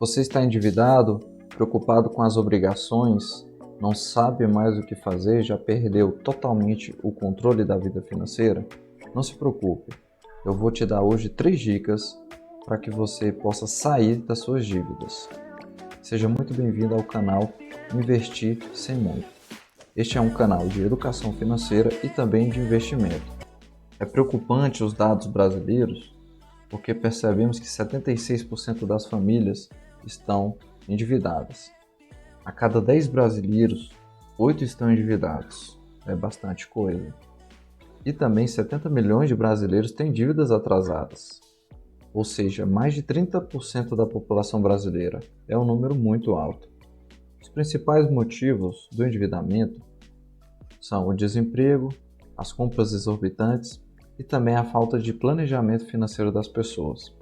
Você está endividado, preocupado com as obrigações, não sabe mais o que fazer, já perdeu totalmente o controle da vida financeira? Não se preocupe, eu vou te dar hoje 3 dicas para que você possa sair das suas dívidas. Seja muito bem-vindo ao canal Investir Sem Muito. Este é um canal de educação financeira e também de investimento. É preocupante os dados brasileiros porque percebemos que 76% das famílias estão endividadas. A cada 10 brasileiros, 8 estão endividados. É bastante coisa. E também 70 milhões de brasileiros têm dívidas atrasadas. Ou seja, mais de 30% da população brasileira. É um número muito alto. Os principais motivos do endividamento são o desemprego, as compras exorbitantes e também a falta de planejamento financeiro das pessoas.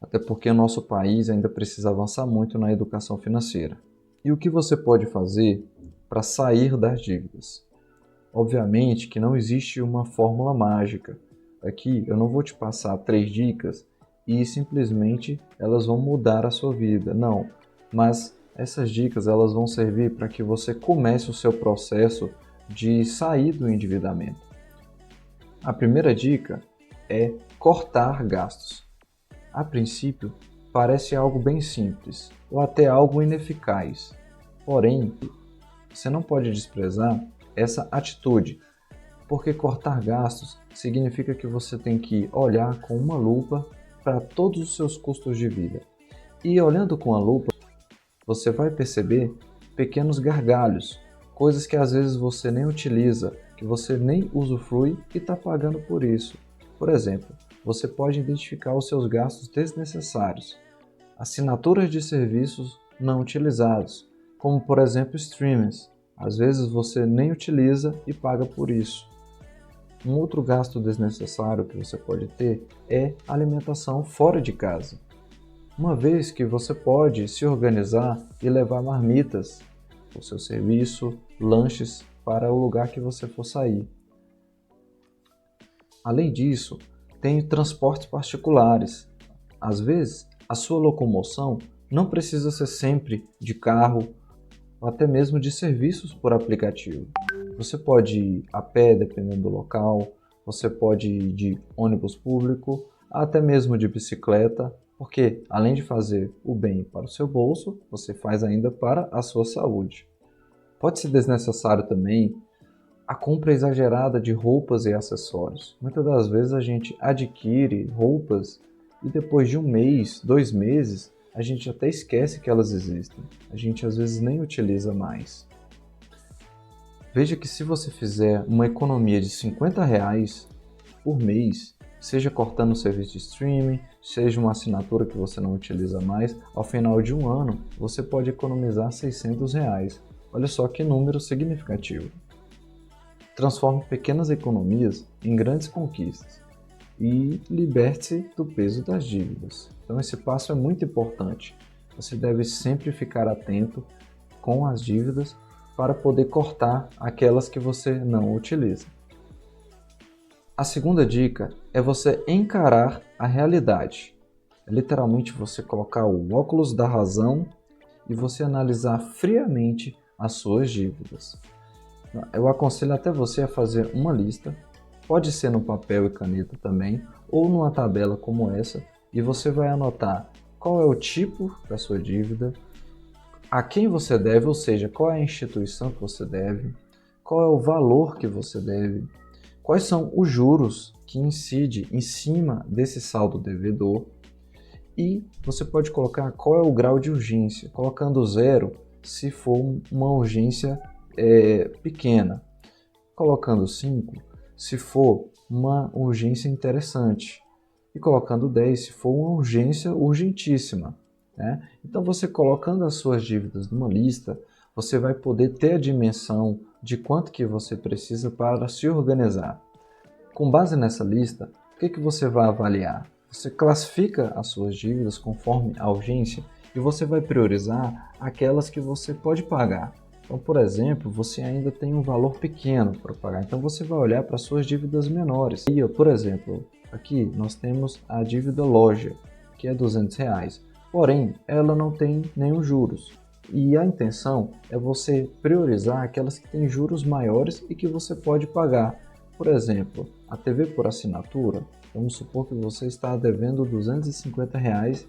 Até porque o nosso país ainda precisa avançar muito na educação financeira. E o que você pode fazer para sair das dívidas? Obviamente que não existe uma fórmula mágica. Aqui eu não vou te passar 3 dicas e simplesmente elas vão mudar a sua vida. Não, mas essas dicas elas vão servir para que você comece o seu processo de sair do endividamento. A primeira dica é cortar gastos. A princípio, parece algo bem simples, ou até algo ineficaz. Porém, você não pode desprezar essa atitude, porque cortar gastos significa que você tem que olhar com uma lupa para todos os seus custos de vida. E olhando com a lupa, você vai perceber pequenos gargalhos, coisas que às vezes você nem utiliza, que você nem usufrui e está pagando por isso. Por exemplo, você pode identificar os seus gastos desnecessários, assinaturas de serviços não utilizados, como por exemplo streamings. Às vezes você nem utiliza e paga por isso. Um outro gasto desnecessário que você pode ter é alimentação fora de casa. Uma vez que você pode se organizar e levar marmitas, o seu serviço, lanches para o lugar que você for sair. Além disso, tem transportes particulares. Às vezes, a sua locomoção não precisa ser sempre de carro ou até mesmo de serviços por aplicativo. Você pode ir a pé, dependendo do local, você pode ir de ônibus público, até mesmo de bicicleta, porque além de fazer o bem para o seu bolso, você faz ainda para a sua saúde. Pode ser desnecessário também a compra exagerada de roupas e acessórios. Muitas das vezes a gente adquire roupas e depois de 1 mês, 2 meses, a gente até esquece que elas existem. A gente às vezes nem utiliza mais. Veja que se você fizer uma economia de R$50 por mês, seja cortando o serviço de streaming, seja uma assinatura que você não utiliza mais, ao final de 1 ano você pode economizar R$600. Olha só que número significativo. Transforme pequenas economias em grandes conquistas e liberte-se do peso das dívidas. Então esse passo é muito importante. Você deve sempre ficar atento com as dívidas para poder cortar aquelas que você não utiliza. A segunda dica é você encarar a realidade. É literalmente você colocar o óculos da razão e você analisar friamente as suas dívidas. Eu aconselho até você a fazer uma lista, pode ser no papel e caneta também, ou numa tabela como essa, e você vai anotar qual é o tipo da sua dívida, a quem você deve, ou seja, qual é a instituição que você deve, qual é o valor que você deve, quais são os juros que incidem em cima desse saldo devedor, e você pode colocar qual é o grau de urgência, colocando 0 se for uma urgência pequena, colocando 5 se for uma urgência interessante e colocando 10 se for uma urgência urgentíssima, né? Então você colocando as suas dívidas numa lista, você vai poder ter a dimensão de quanto que você precisa para se organizar. Com base nessa lista, o que você vai avaliar? Você classifica as suas dívidas conforme a urgência e você vai priorizar aquelas que você pode pagar. Então, por exemplo, você ainda tem um valor pequeno para pagar, então você vai olhar para suas dívidas menores. E, por exemplo, aqui nós temos a dívida loja, que é R$200. porém ela não tem nenhum juros. E a intenção é você priorizar aquelas que têm juros maiores e que você pode pagar. Por exemplo, a TV por assinatura, vamos supor que você está devendo R$ 250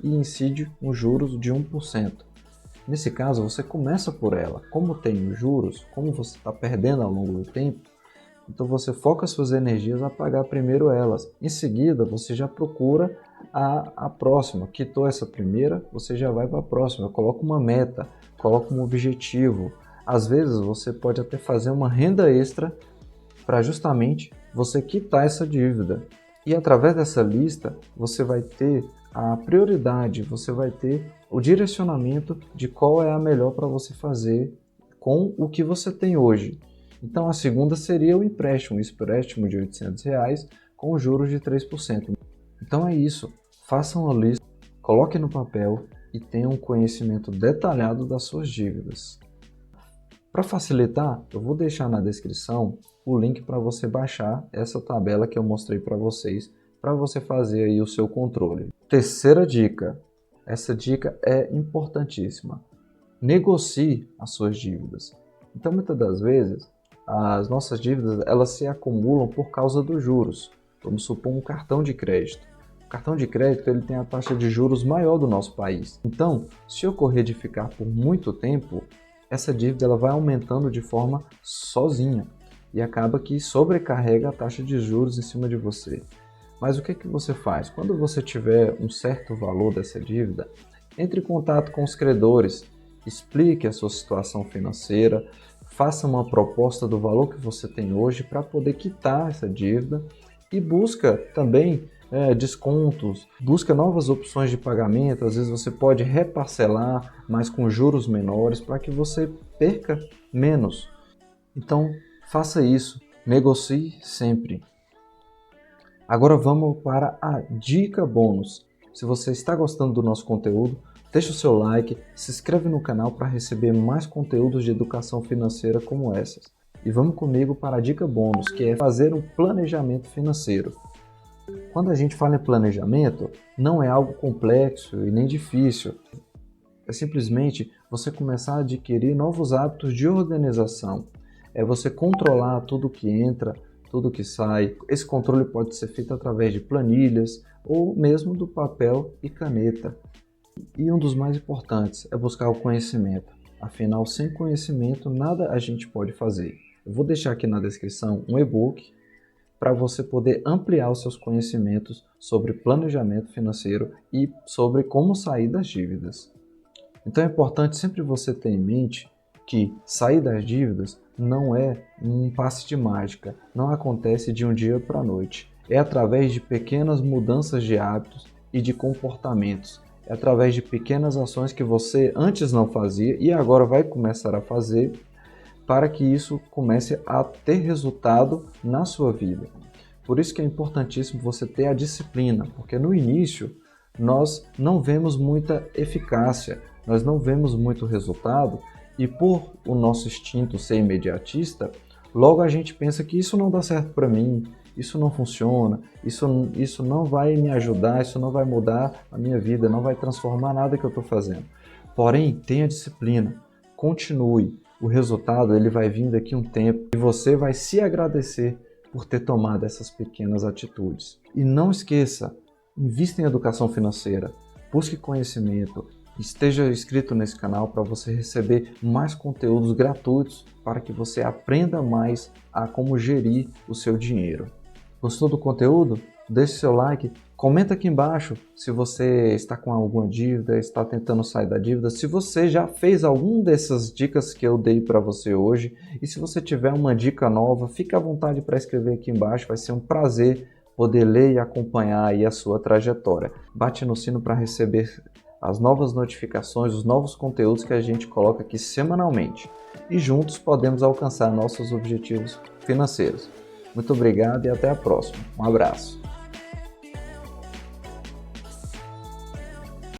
e incide um juros de 1%. Nesse caso, você começa por ela. Como tem os juros, como você está perdendo ao longo do tempo, então você foca suas energias a pagar primeiro elas. Em seguida, você já procura a próxima. Quitou essa primeira, você já vai para a próxima. Coloca uma meta, coloca um objetivo. Às vezes, você pode até fazer uma renda extra para justamente você quitar essa dívida. E através dessa lista, você vai ter a prioridade, você vai ter o direcionamento de qual é a melhor para você fazer com o que você tem hoje. Então a segunda seria o empréstimo de R$ 800 com juros de 3%. Então é isso, façam a lista, coloquem no papel e tenham um conhecimento detalhado das suas dívidas. Para facilitar, eu vou deixar na descrição o link para você baixar essa tabela que eu mostrei para vocês, para você fazer aí o seu controle. Terceira dica, essa dica é importantíssima. Negocie as suas dívidas. Então muitas das vezes as nossas dívidas elas se acumulam por causa dos juros. Vamos supor um cartão de crédito. O cartão de crédito ele tem a taxa de juros maior do nosso país. Então, se ocorrer de ficar por muito tempo, essa dívida ela vai aumentando de forma sozinha e acaba que sobrecarrega a taxa de juros em cima de você. Mas o que você faz? Quando você tiver um certo valor dessa dívida, entre em contato com os credores, explique a sua situação financeira, faça uma proposta do valor que você tem hoje para poder quitar essa dívida e busca também descontos, busca novas opções de pagamento. Às vezes você pode reparcelar, mas com juros menores para que você perca menos. Então faça isso, negocie sempre. Agora vamos para a dica bônus. Se você está gostando do nosso conteúdo, deixa o seu like, se inscreve no canal para receber mais conteúdos de educação financeira como essas. E vamos comigo para a dica bônus, que é fazer um planejamento financeiro. Quando a gente fala em planejamento, não é algo complexo e nem difícil. É simplesmente você começar a adquirir novos hábitos de organização. É você controlar tudo que entra, tudo que sai. Esse controle pode ser feito através de planilhas ou mesmo do papel e caneta. E um dos mais importantes é buscar o conhecimento. Afinal, sem conhecimento, nada a gente pode fazer. Eu vou deixar aqui na descrição um e-book para você poder ampliar os seus conhecimentos sobre planejamento financeiro e sobre como sair das dívidas. Então é importante sempre você ter em mente que sair das dívidas não é um passe de mágica, não acontece de um dia para a noite. É através de pequenas mudanças de hábitos e de comportamentos. É através de pequenas ações que você antes não fazia e agora vai começar a fazer para que isso comece a ter resultado na sua vida. Por isso que é importantíssimo você ter a disciplina, porque no início nós não vemos muita eficácia, nós não vemos muito resultado e por o nosso instinto ser imediatista, logo a gente pensa que isso não dá certo para mim, isso não funciona, isso não vai me ajudar, isso não vai mudar a minha vida, não vai transformar nada que eu estou fazendo. Porém, tenha disciplina, continue, o resultado ele vai vir daqui um tempo e você vai se agradecer por ter tomado essas pequenas atitudes. E não esqueça, invista em educação financeira, busque conhecimento, esteja inscrito nesse canal para você receber mais conteúdos gratuitos para que você aprenda mais a como gerir o seu dinheiro. Gostou do conteúdo? Deixe seu like, comenta aqui embaixo se você está com alguma dívida, está tentando sair da dívida, se você já fez alguma dessas dicas que eu dei para você hoje e se você tiver uma dica nova, fique à vontade para escrever aqui embaixo, vai ser um prazer poder ler e acompanhar aí a sua trajetória. Bate no sino para receber as novas notificações, os novos conteúdos que a gente coloca aqui semanalmente. E juntos podemos alcançar nossos objetivos financeiros. Muito obrigado e até a próxima. Um abraço.